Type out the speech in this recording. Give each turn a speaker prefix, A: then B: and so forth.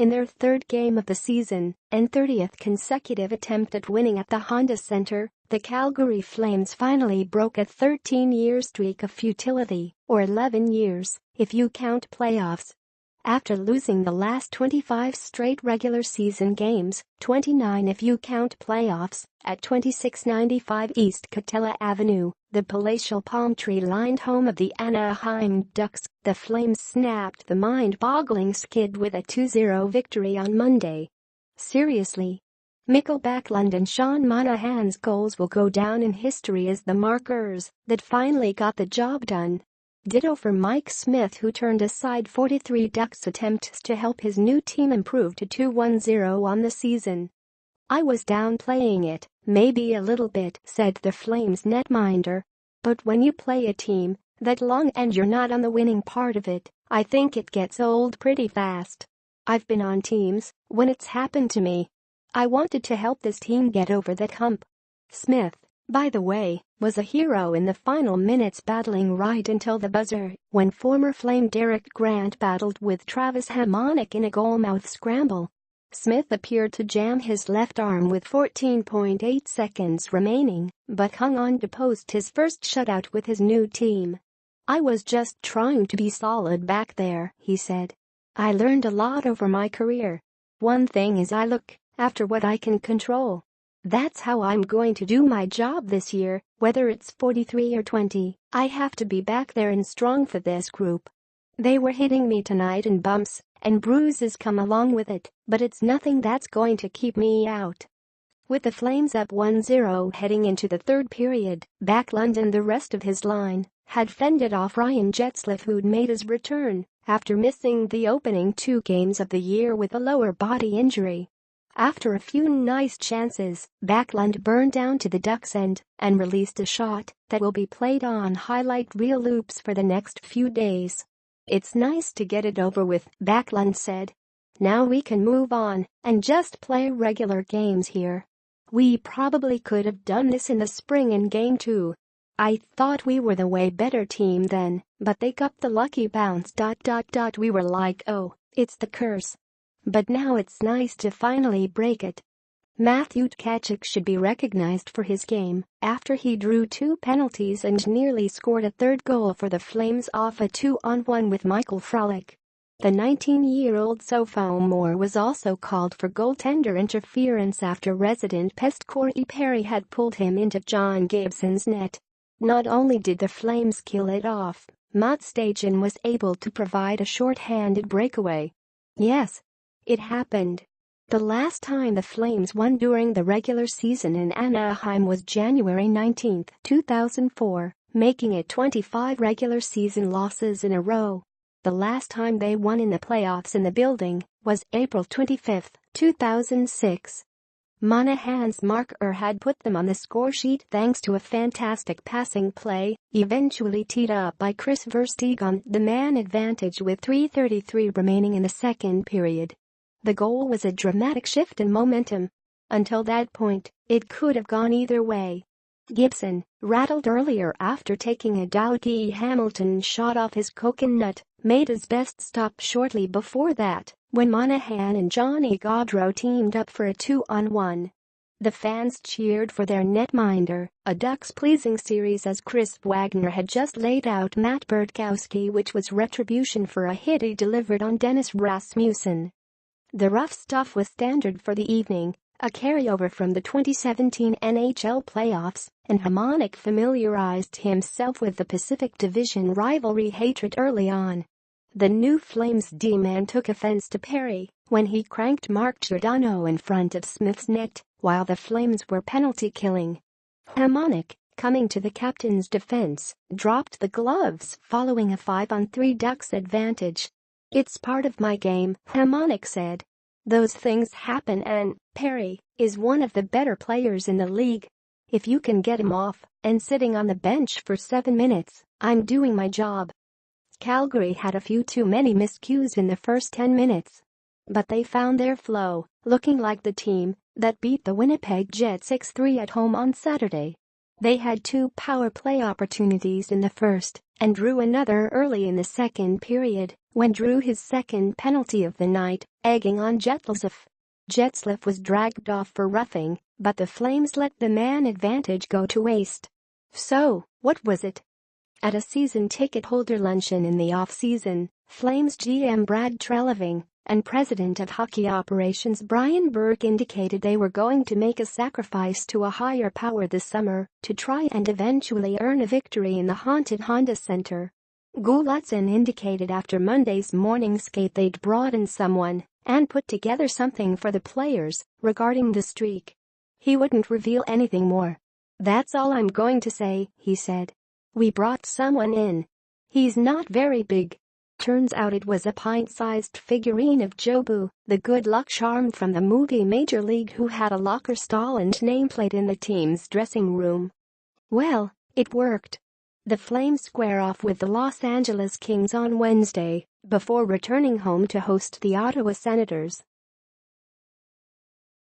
A: in their third game of the season and 30th consecutive attempt at winning at the Honda Center, the Calgary Flames finally broke a 13-year streak of futility, or 11 years, if you count playoffs. After losing the last 25 straight regular season games, 29 if you count playoffs, at 2695 East Catella Avenue, the palatial palm tree-lined home of the Anaheim Ducks, the Flames snapped the mind-boggling skid with a 2-0 victory on Monday. Seriously? Mikkel Backlund and Sean Monahan's goals will go down in history as the markers that finally got the job done. Ditto for Mike Smith, who turned aside 43 Ducks attempts to help his new team improve to 2-1-0 on the season. "I was downplaying it, maybe a little bit," said the Flames netminder. "But when you play a team that long and you're not on the winning part of it, I think it gets old pretty fast. I've been on teams when it's happened to me. I wanted to help this team get over that hump." Smith, by the way, was a hero in the final minutes, battling right until the buzzer when former Flame Derek Grant battled with Travis Hamonic in a goalmouth scramble. Smith appeared to jam his left arm with 14.8 seconds remaining, but hung on to post his first shutout with his new team. "I was just trying to be solid back there," he said. "I learned a lot over my career. One thing is I look after what I can control. That's how I'm going to do my job this year, whether it's 43 or 20, I have to be back there and strong for this group. They were hitting me tonight and bumps and bruises come along with it, but it's nothing that's going to keep me out." With the Flames up 1-0 heading into the third period, Backlund and the rest of his line had fended off Ryan Getzlaf, who'd made his return after missing the opening 2 games of the year with a lower body injury. After a few nice chances, Backlund burned down to the Ducks' end and released a shot that will be played on highlight reel loops for the next few days. "It's nice to get it over with," Backlund said. "Now we can move on and just play regular games here. We probably could have done this in the spring in Game 2. I thought we were the way better team then, but they got the lucky bounce. We were like, oh, it's the curse. But now it's nice to finally break it." Matthew Tkachuk should be recognized for his game after he drew 2 penalties and nearly scored a third goal for the Flames off a 2-on-1 with Michael Frolik. The 19-year-old sophomore was also called for goaltender interference after resident pest Corey Perry had pulled him into John Gibson's net. Not only did the Flames kill it off, Matt Stajan was able to provide a short-handed breakaway. Yes, it happened. The last time the Flames won during the regular season in Anaheim was January 19, 2004, making it 25 regular season losses in a row. The last time they won in the playoffs in the building was April 25, 2006. Monahan's marker had put them on the scoresheet thanks to a fantastic passing play, eventually teed up by Chris Versteeg on the man advantage with 3:33 remaining in the second period. The goal was a dramatic shift in momentum. Until that point, it could have gone either way. Gibson, rattled earlier after taking a Dougie Hamilton shot off his coconut, made his best stop shortly before that, when Monahan and Johnny Gaudreau teamed up for a 2-on-1. The fans cheered for their netminder, a Ducks-pleasing series as Chris Wagner had just laid out Matt Bertkowski, which was retribution for a hit he delivered on Dennis Rasmussen. The rough stuff was standard for the evening, a carryover from the 2017 NHL playoffs, and Hamonic familiarized himself with the Pacific Division rivalry hatred early on. The new Flames D-man took offense to Perry when he cranked Mark Giordano in front of Smith's net while the Flames were penalty killing. Hamonic, coming to the captain's defense, dropped the gloves following a 5-on-3 Ducks advantage. "It's part of my game," Hamonic said. "Those things happen and Perry is one of the better players in the league. If you can get him off and sitting on the bench for 7 minutes, I'm doing my job." Calgary had a few too many miscues in the first 10 minutes. But they found their flow, looking like the team that beat the Winnipeg Jets 6-3 at home on Saturday. They had 2 power play opportunities in the first and drew another early in the second period when drew his second penalty of the night, egging on Getzlaf. Getzlaf was dragged off for roughing, but the Flames let the man advantage go to waste. So, what was it? At a season ticket holder luncheon in the off-season, Flames GM Brad Treliving and President of Hockey Operations Brian Burke indicated they were going to make a sacrifice to a higher power this summer to try and eventually earn a victory in the haunted Honda Center. Gulutzan indicated after Monday's morning skate they'd brought in someone and put together something for the players regarding the streak. He wouldn't reveal anything more. "That's all I'm going to say," he said. "We brought someone in. He's not very big." Turns out it was a pint-sized figurine of Jobu, the good luck charm from the movie Major League, who had a locker stall and nameplate in the team's dressing room. Well, it worked. The Flames square off with the Los Angeles Kings on Wednesday before returning home to host the Ottawa Senators.